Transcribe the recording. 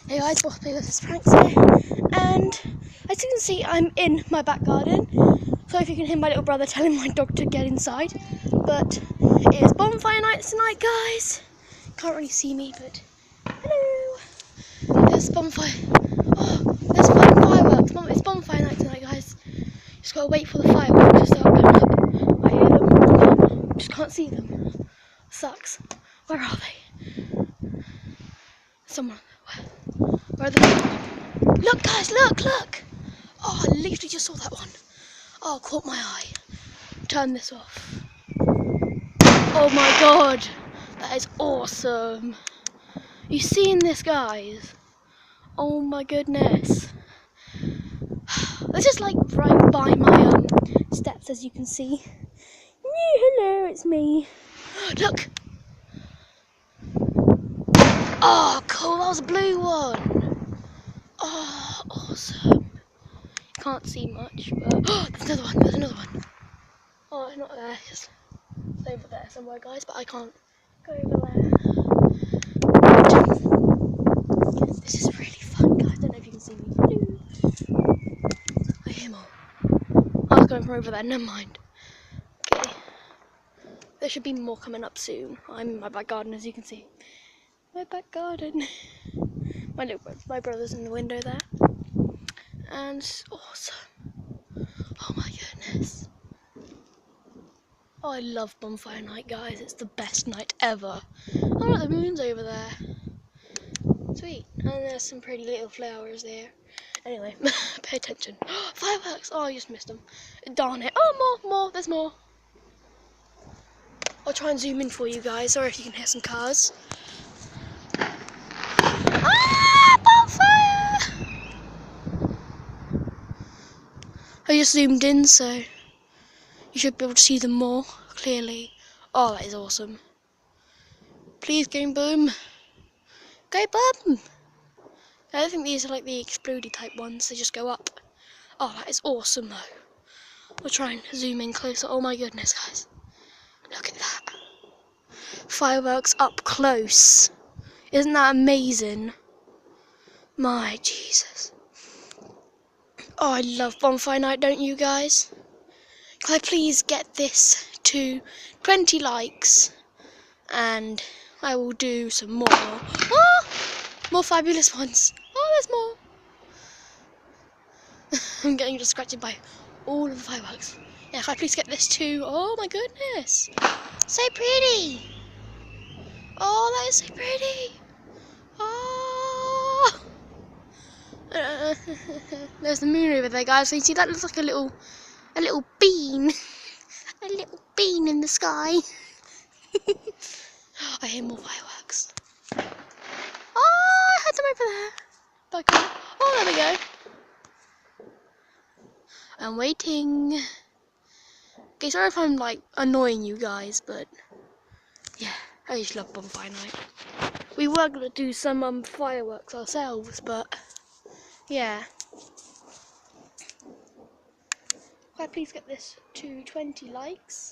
Hey guys, Boss Play vs Pranks here, and as you can see, I'm in my back garden. So if you can hear my little brother telling my dog to get inside, but it is bonfire night tonight, guys. Can't really see me, but hello. There's bonfire. Oh, there's fireworks. It's bonfire night tonight, guys. Just gotta wait for the fireworks to start going up. I hear them, just can't see them. Sucks. Where are they? Someone. Where are they? Look, guys, look! Oh, I literally just saw that one. Oh, caught my eye. Turn this off. Oh my god, that is awesome. You seen this, guys? Oh my goodness. This is like right by my steps, as you can see. Hello, it's me. Look. Oh, cool, that was a blue one. Oh, awesome. Can't see much, but there's another one. Oh, it's not there. It's over there somewhere, guys, but I can't go over there. This is really fun, guys. I don't know if you can see me. I hear more. I was going from over there. Never mind. Okay. There should be more coming up soon. I'm in my back garden, as you can see. My back garden. My brother's in the window there, and it's awesome. Oh my goodness. Oh, I love bonfire night, guys. It's the best night ever. Oh, look, the moon's over there. Sweet. And there's some pretty little flowers there. Anyway, pay attention. Fireworks! Oh, I just missed them. Darn it. Oh, more. There's more. I'll try and zoom in for you guys. Sorry if you can hear some cars. Ah, bonfire! I just zoomed in, so you should be able to see them more clearly. Oh, that is awesome. Please, Game Boom. Go Boom! I don't think these are like the explodey type ones. They just go up. Oh, that is awesome, though. I'll try and zoom in closer. Oh my goodness, guys. Look at that. Fireworks up close. Isn't that amazing? My Jesus. Oh, I love bonfire night, don't you guys? Can I please get this to 20 likes? And I will do some more. Oh, more fabulous ones. Oh, there's more. I'm getting distracted by all of the fireworks. Yeah, if I please get this to, oh my goodness. So pretty. Oh, that is so pretty. Oh. There's the moon over there, guys. So you see that looks like a little bean. A little bean in the sky. I hear more fireworks. Oh, I heard them over there. Back up. Oh, there we go. I'm waiting. Okay, sorry if I'm like annoying you guys, but yeah, I just love bonfire night. We were gonna do some fireworks ourselves, but yeah. Can I please get this to 20 likes?